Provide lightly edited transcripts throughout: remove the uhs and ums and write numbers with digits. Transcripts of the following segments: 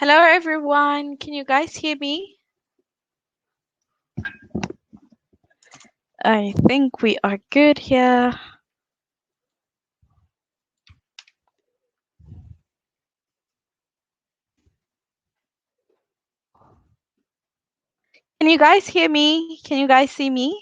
Hello everyone, can you guys hear me? I think we are good here. Can you guys hear me? Can you guys see me?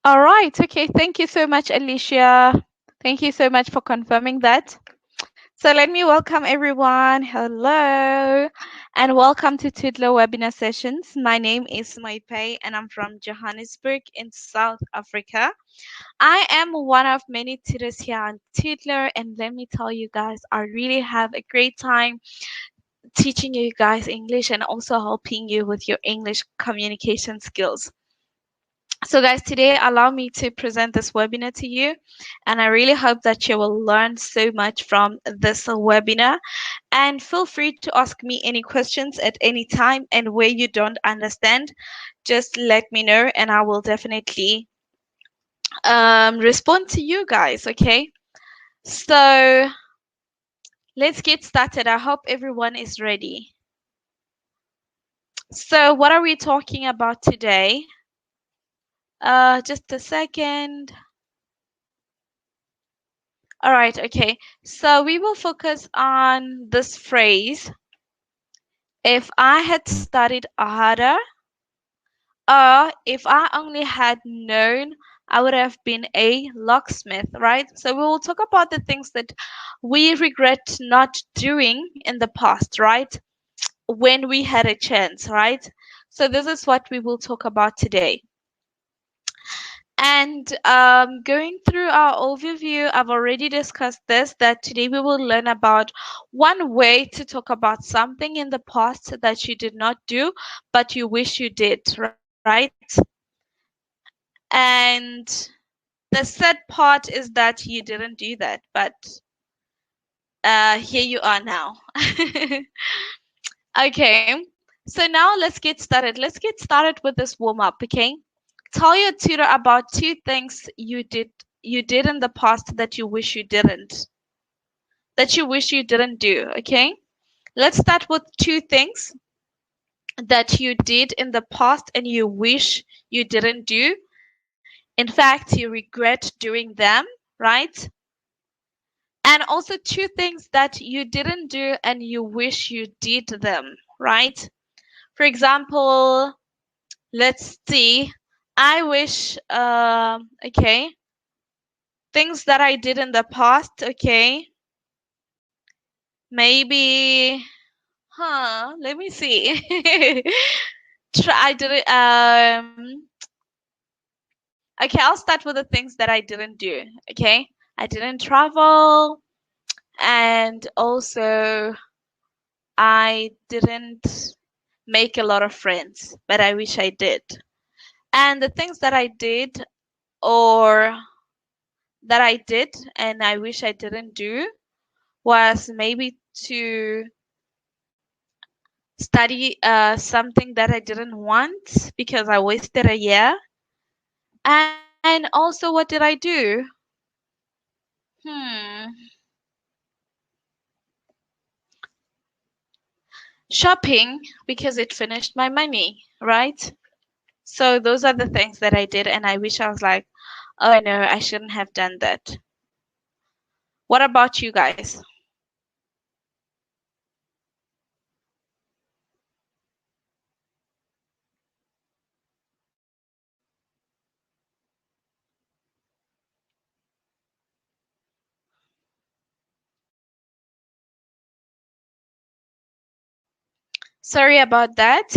All right, okay, thank you so much, Alicia. Thank you so much for confirming that. So let me welcome everyone. Hello, and welcome to Tudlo webinar sessions. My name is Moipei, and I'm from Johannesburg in South Africa. I am one of many tutors here on Tudlo, and let me tell you guys, I really have a great time teaching you guys English and also helping you with your English communication skills. So guys, today allow me to present this webinar to you, and I really hope that you will learn so much from this webinar. And feel free to ask me any questions at any time, and where you don't understand, just let me know and I will definitely respond to you guys, okay? So let's get started. I hope everyone is ready. So what are we talking about today? Just a second. All right, okay. So we will focus on this phrase. If I had studied harder, or if I only had known, I would have been a locksmith, right? So we will talk about the things that we regret not doing in the past, right? When we had a chance, right? So this is what we will talk about today. And going through our overview, I've already discussed this, that today we will learn about one way to talk about something in the past that you did not do, but you wish you did, right? And the sad part is that you didn't do that, but here you are now. Okay, so now let's get started. Let's get started with this warm up, okay? Tell your tutor about two things you did in the past that you wish you didn't. That you wish you didn't do, okay? Let's start with two things that you did in the past and you wish you didn't do. In fact, you regret doing them, right? And also two things that you didn't do and you wish you did them, right? For example, let's see. I wish, okay, things that I did in the past, okay, maybe, let me see. I did it, okay, I'll start with the things that I didn't do, okay? I didn't travel, and also I didn't make a lot of friends, but I wish I did. And the things that I did, or that I did and I wish I didn't do, was maybe to study something that I didn't want because I wasted a year. And also, what did I do? Hmm, shopping because it finished my money, right? So those are the things that I did, and I wish I was like, oh no, I shouldn't have done that. What about you guys? Sorry about that.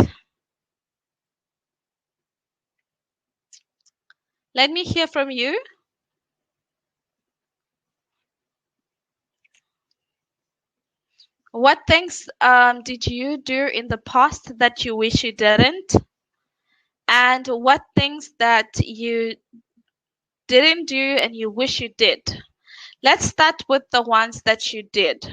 Let me hear from you. What things did you do in the past that you wish you didn't? And what things that you didn't do and you wish you did? Let's start with the ones that you did.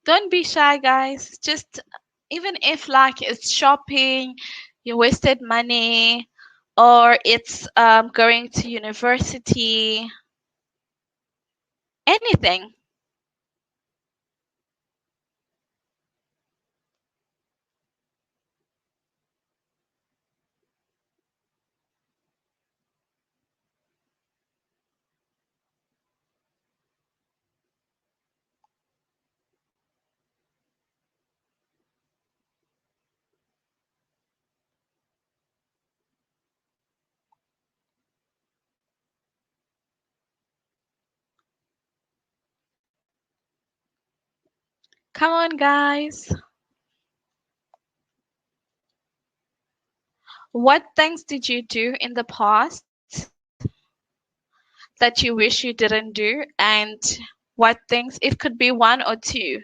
Don't be shy, guys. Just even if like it's shopping, you wasted money, or it's going to university, anything. Come on, guys. What things did you do in the past that you wish you didn't do? And what things, it could be one or two.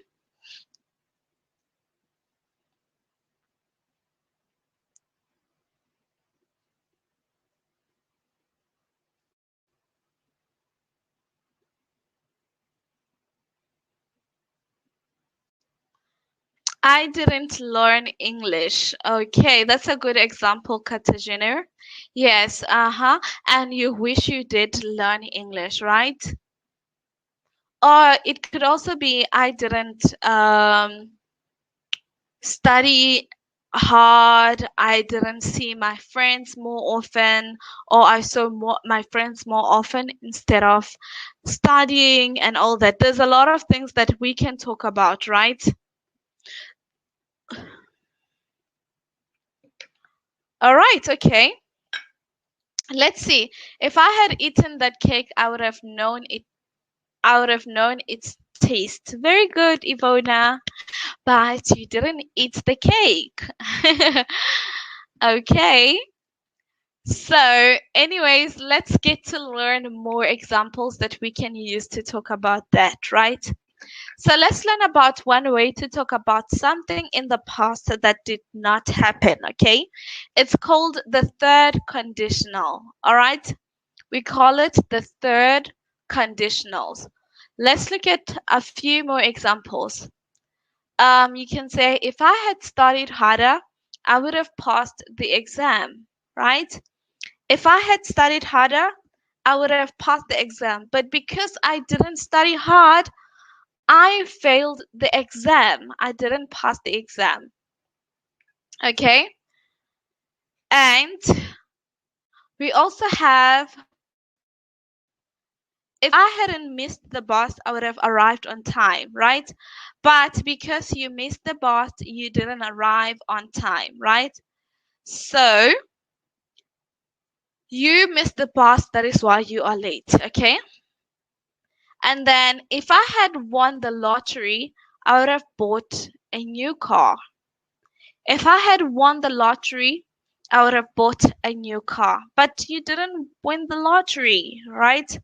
I didn't learn English. Okay, that's a good example, Katarzyna. Yes, uh-huh. And you wish you did learn English, right? Or it could also be I didn't study hard, I didn't see my friends more often, or I saw my friends more often instead of studying and all that. There's a lot of things that we can talk about, right? All right, okay. Let's see. If I had eaten that cake, I would have known it. I would have known its taste. Very good, Ivona. But you didn't eat the cake. Okay. So, anyways, let's get to learn more examples that we can use to talk about that, right? So let's learn about one way to talk about something in the past that did not happen, okay? It's called the third conditional, all right? We call it the third conditionals. Let's look at a few more examples. You can say, if I had studied harder, I would have passed the exam, right? If I had studied harder, I would have passed the exam. But because I didn't study hard, I failed the exam. I didn't pass the exam. Okay? And we also have, if I hadn't missed the bus, I would have arrived on time, right? But because you missed the bus, you didn't arrive on time, right? So you missed the bus, that is why you are late, okay? And then if I had won the lottery, I would have bought a new car. If I had won the lottery, I would have bought a new car. But you didn't win the lottery, right?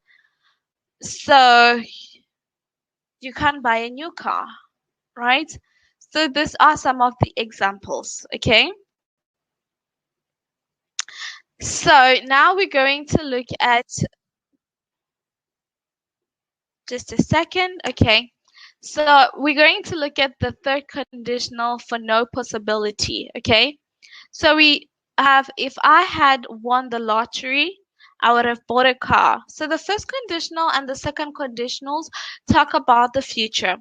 So you can't buy a new car, right? So these are some of the examples, okay? So now we're going to look at, just a second, okay? So we're going to look at the third conditional for no possibility, okay? So we have, if I had won the lottery, I would have bought a car. So the first conditional and the second conditionals talk about the future.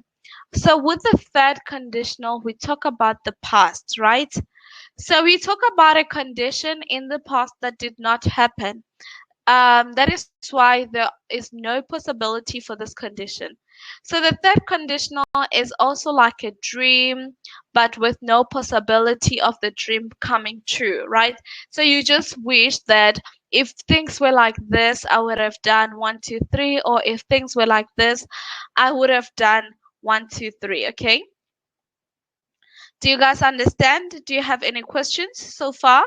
So with the third conditional, we talk about the past, right? So we talk about a condition in the past that did not happen. That is why there is no possibility for this condition. So the third conditional is also like a dream, but with no possibility of the dream coming true, right? So you just wish that if things were like this, I would have done one, two, three, or if things were like this, I would have done one, two, three, okay? Do you guys understand? Do you have any questions so far?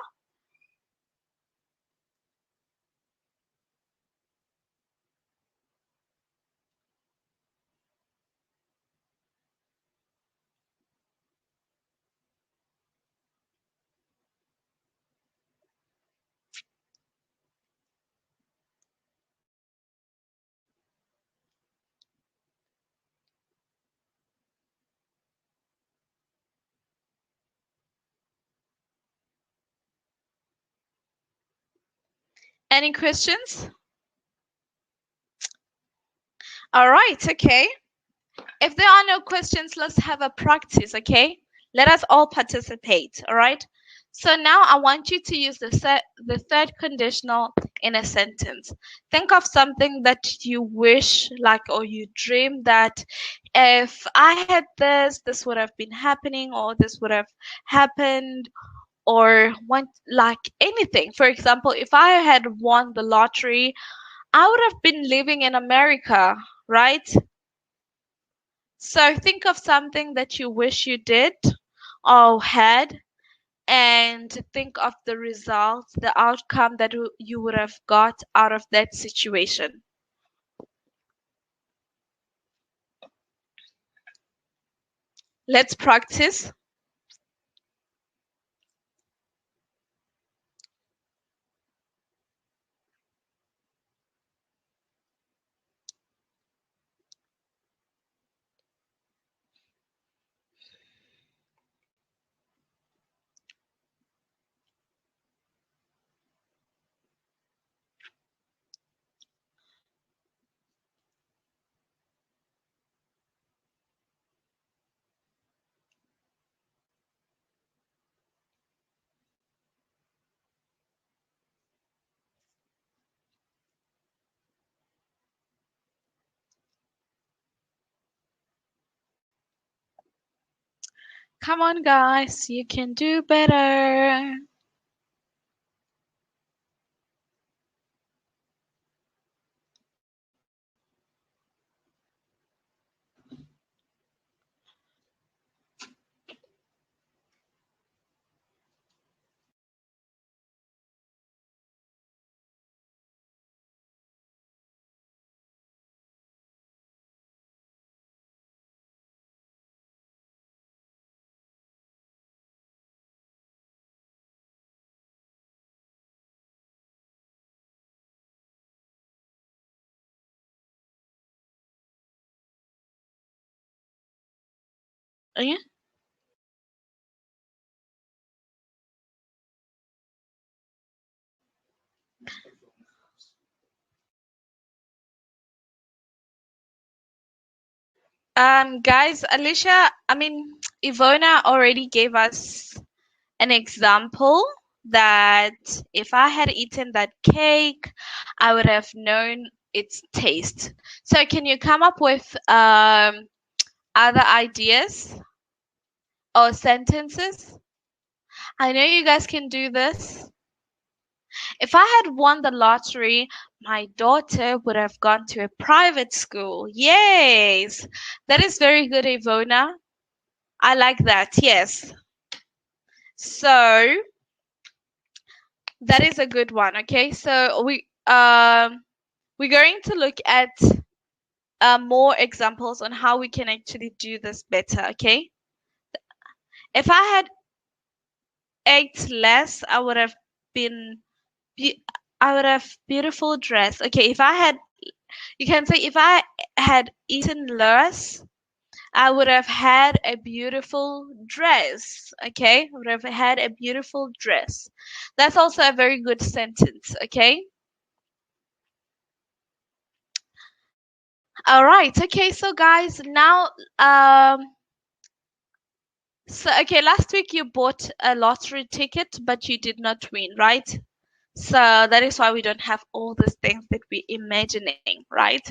Any questions? All right, okay. If there are no questions, let's have a practice, okay? Let us all participate, all right? So now I want you to use the third conditional in a sentence. Think of something that you wish, like, or you dream that if I had this, this would have been happening, or this would have happened, or want like anything. For example, if I had won the lottery, I would have been living in America, right? So think of something that you wish you did or had, and think of the result, the outcome that you would have got out of that situation. Let's practice. Come on, guys, you can do better. Yeah. Guys, Alicia, Ivona already gave us an example that if I had eaten that cake, I would have known its taste. So can you come up with other ideas or sentences? I know you guys can do this. If I had won the lottery, my daughter would have gone to a private school. Yes, that is very good, Ivona. I like that. Yes. So that is a good one. Okay, so we're going to look at more examples on how we can actually do this better. Okay, if I had ate less, I would have been I would have beautiful dress. Okay, if I had, you can say if I had eaten less, I would have had a beautiful dress. Okay, I would have had a beautiful dress. That's also a very good sentence. Okay. All right. Okay. So guys, now okay, last week you bought a lottery ticket, but you did not win, right? So that is why we don't have all these things that we're imagining, right?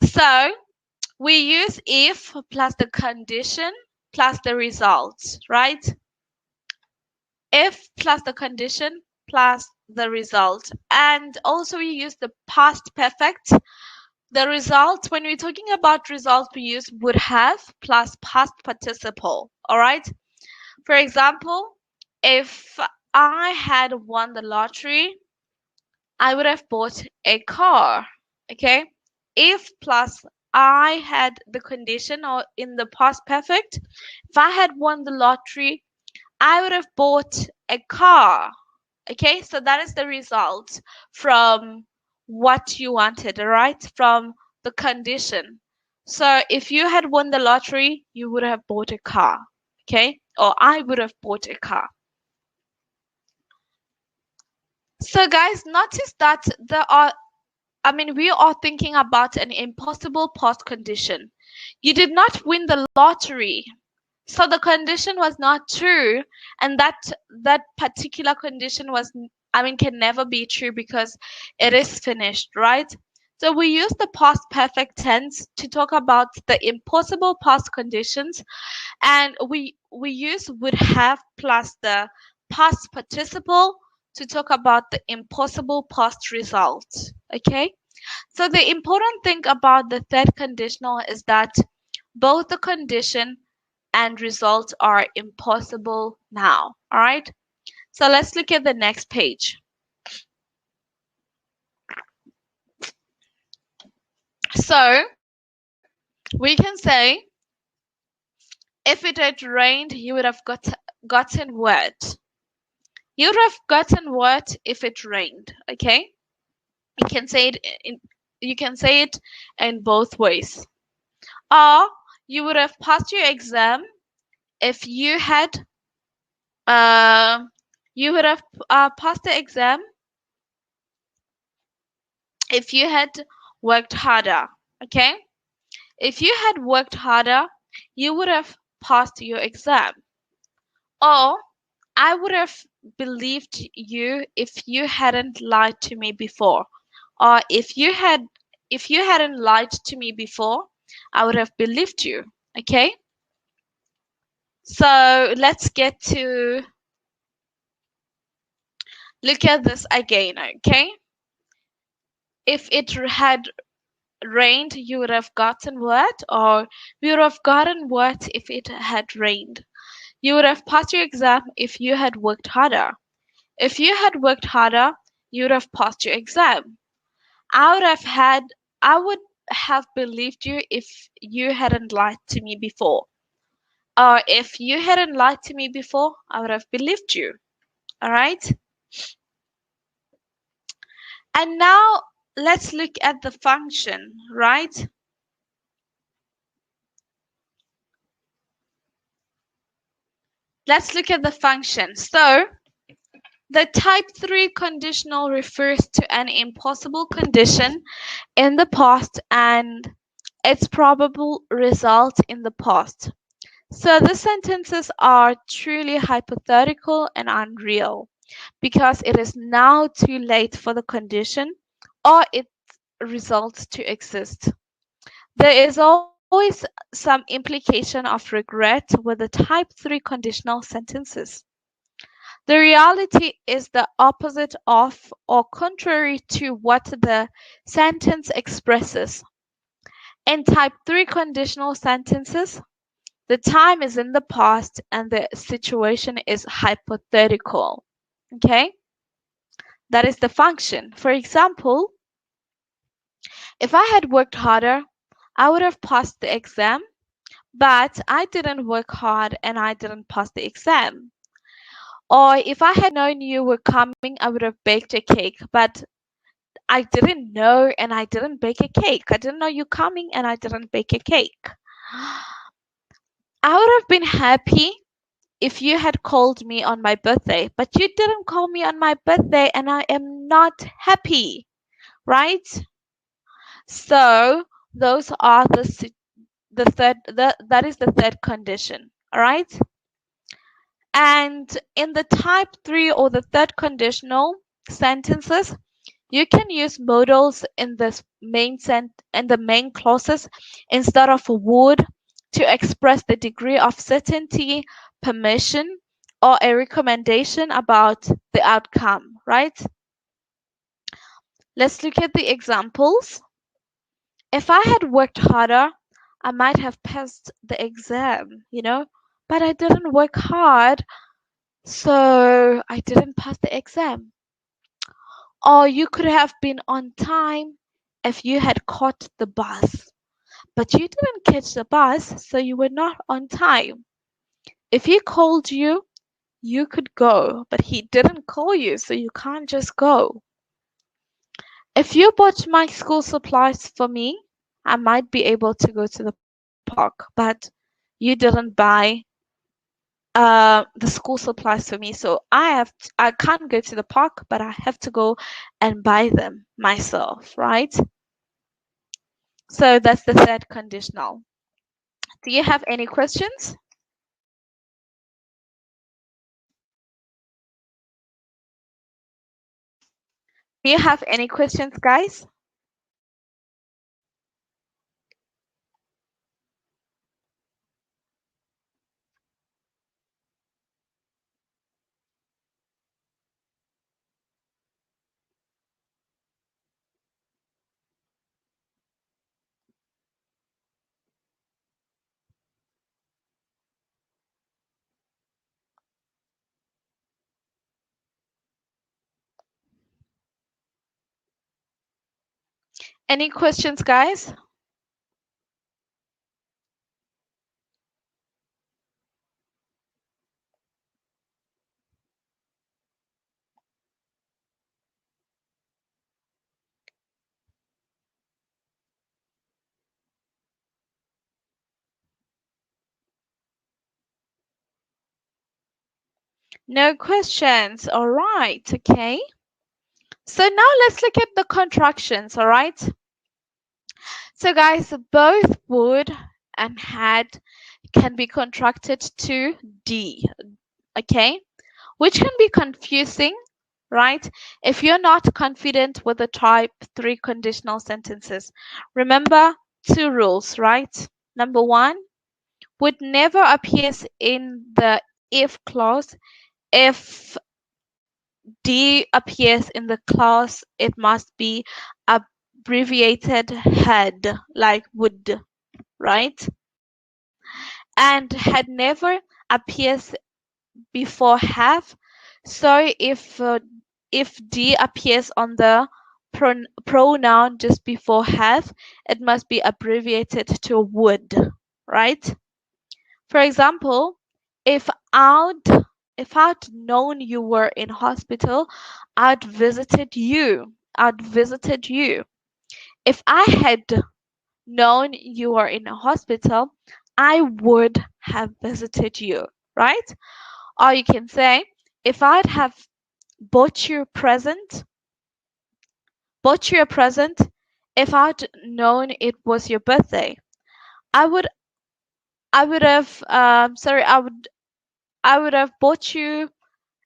So we use if plus the condition plus the result, right? If plus the condition plus the result. And also we use the past perfect. The result, when we're talking about result, we use would have plus past participle. All right. For example, if I had won the lottery, I would have bought a car. Okay. If plus I had the condition, or in the past perfect, if I had won the lottery, I would have bought a car. Okay, so that is the result from what you wanted, right? From the condition. So if you had won the lottery, you would have bought a car. Okay, or I would have bought a car. So guys, notice that we are thinking about an impossible past condition. You did not win the lottery, so the condition was not true, and that particular condition can never be true because it is finished, right? So we use the past perfect tense to talk about the impossible past conditions, and we use would have plus the past participle to talk about the impossible past result. Okay, so the important thing about the third conditional is that both the condition and result are impossible now. All right, so let's look at the next page. So we can say, if it had rained, you would have gotten wet. You would have gotten wet if it rained. Okay, you can say it in both ways. Or you would have passed your exam if you had passed the exam if you had worked harder. Okay, if you had worked harder, you would have passed your exam. Or I would have believed you if you hadn't lied to me before. Or if you hadn't lied to me before, I would have believed you. Okay, so let's get to look at this again. Okay, if it had rained, you would have gotten wet, or you would have gotten wet if it had rained. You would have passed your exam if you had worked harder. If you had worked harder, you would have passed your exam. I would have believed you if you hadn't lied to me before. Or if you hadn't lied to me before, I would have believed you. All right? And now let's look at the function, right? Let's look at the function. So the type 3 conditional refers to an impossible condition in the past and its probable result in the past. So the sentences are truly hypothetical and unreal because it is now too late for the condition or its results to exist. There is always some implication of regret with the type 3 conditional sentences. The reality is the opposite of or contrary to what the sentence expresses. In type 3 conditional sentences, the time is in the past and the situation is hypothetical. Okay? That is the function. For example, if I had worked harder, I would have passed the exam, but I didn't work hard and I didn't pass the exam. Or if I had known you were coming, I would have baked a cake, but I didn't know and I didn't bake a cake. I didn't know you coming and I didn't bake a cake. I would have been happy if you had called me on my birthday, but you didn't call me on my birthday and I am not happy, right? So those are that is the third condition, all right? And in the type 3 or the third conditional sentences, You can use modals in this in the main clauses instead of would to express the degree of certainty, permission, or a recommendation about the outcome, right? Let's look at the examples. If I had worked harder, I might have passed the exam, but I didn't work hard, so I didn't pass the exam. Or you could have been on time if you had caught the bus, but you didn't catch the bus, so you were not on time. If he called you, you could go, but he didn't call you, so you can't just go. If you bought my school supplies for me, I might be able to go to the park, but you didn't buy the school supplies for me, so I can't go to the park, but I have to go and buy them myself, right? So that's the third conditional. Do you have any questions? Do you have any questions, guys? Any questions, guys? No questions. All right. Okay. So now let's look at the contractions. All right. So guys, both would and had can be contracted to D. Okay. Which can be confusing, right? If you're not confident with the type 3 conditional sentences. Remember two rules, right? Number one, would never appears in the if clause. If D appears in the clause, it must be abbreviated had, like would, right? And had never appears before have. So if D appears on the pronoun just before have, it must be abbreviated to would, right? For example, if I'd if I'd known you were in hospital, I'd visited you. I'd visited you. If I had known you were in a hospital, I would have visited you, right? Or you can say, if I'd have bought you a present, if I'd known it was your birthday, I would I would have I would have bought you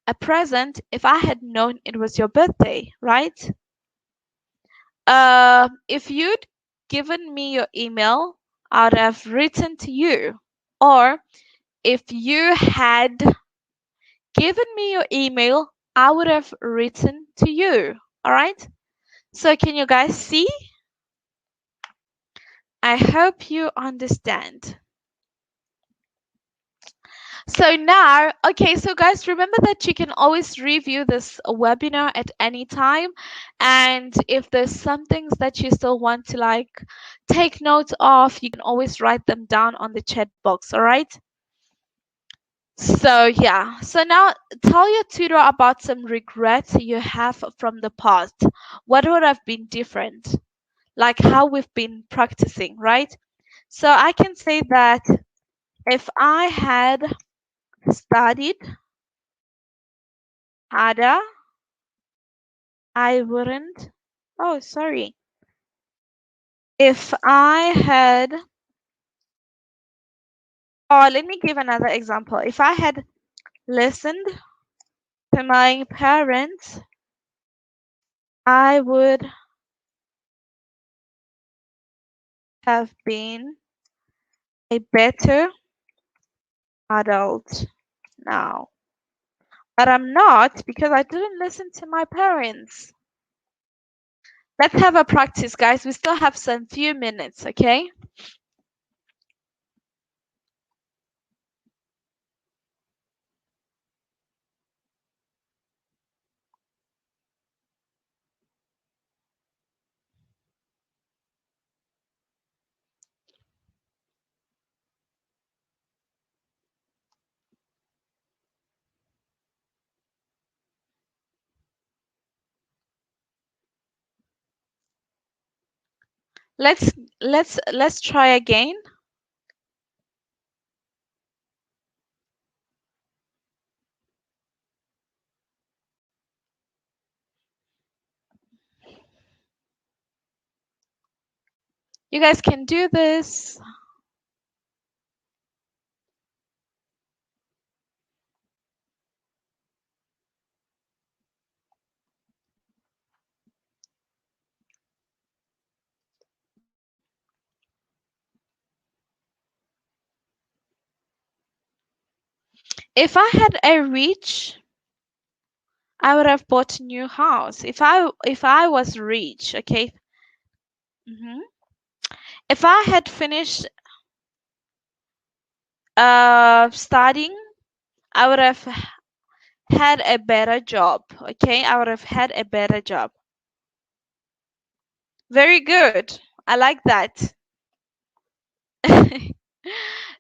a present if I had known it was your birthday, right? If you'd given me your email, I'd have written to you. Or if you had given me your email, I would have written to you. All right. So can you guys see? I hope you understand. So now, okay, so guys, remember that you can always review this webinar at any time. And if there's some things that you still want to like take notes of, you can always write them down on the chat box, all right? So yeah, so now tell your tutor about some regrets you have from the past. What would have been different? Like how we've been practicing, right? So I can say that if I had studied harder, I wouldn't. Oh, sorry. If I had, oh, let me give another example. If I had listened to my parents I would have been a better adult now. But I'm not because I didn't listen to my parents. Let's have a practice, guys. We still have some few minutes, okay? Let's try again. You guys can do this. If I had a reach, I would have bought a new house. If I was rich, okay. If I had finished studying, I would have had a better job. Okay, I would have had a better job. Very good. I like that.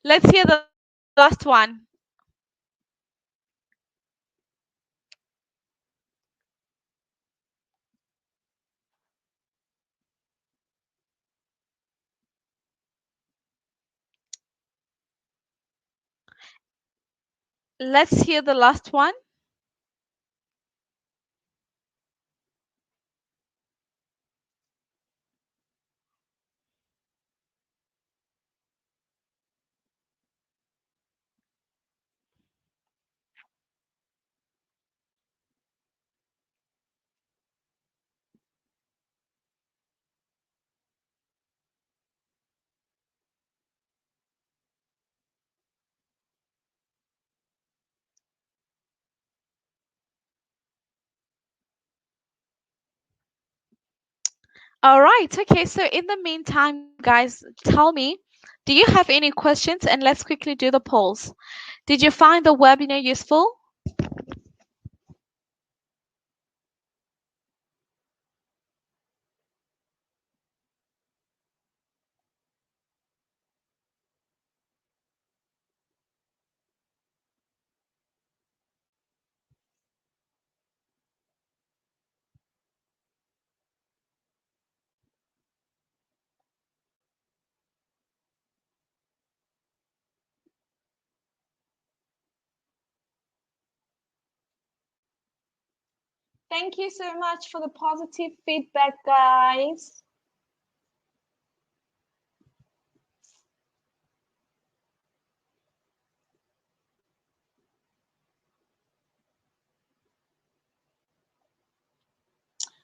Let's hear the last one. Let's hear the last one. All right. Okay. So in the meantime, guys, tell me, do you have any questions? And let's quickly do the polls. Did you find the webinar useful? Thank you so much for the positive feedback, guys.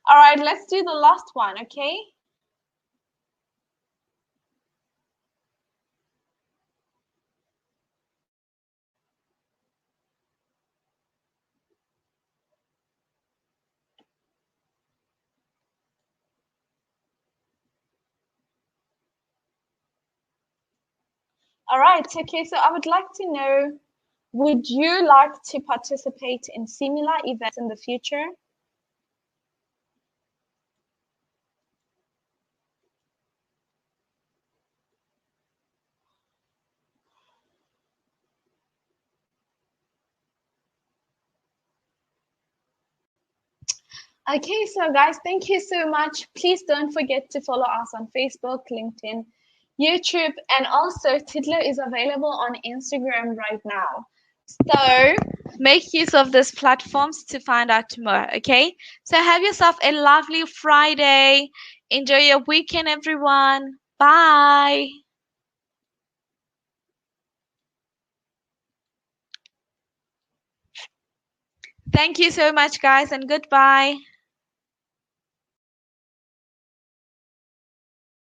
All right, let's do the last one, okay? All right, okay, so I would like to know, would you like to participate in similar events in the future? Okay, so guys, thank you so much. Please don't forget to follow us on Facebook, LinkedIn, YouTube, and also Tidlo is available on Instagram right now. So make use of these platforms to find out more, okay? So have yourself a lovely Friday. Enjoy your weekend, everyone. Bye. Thank you so much, guys, and goodbye.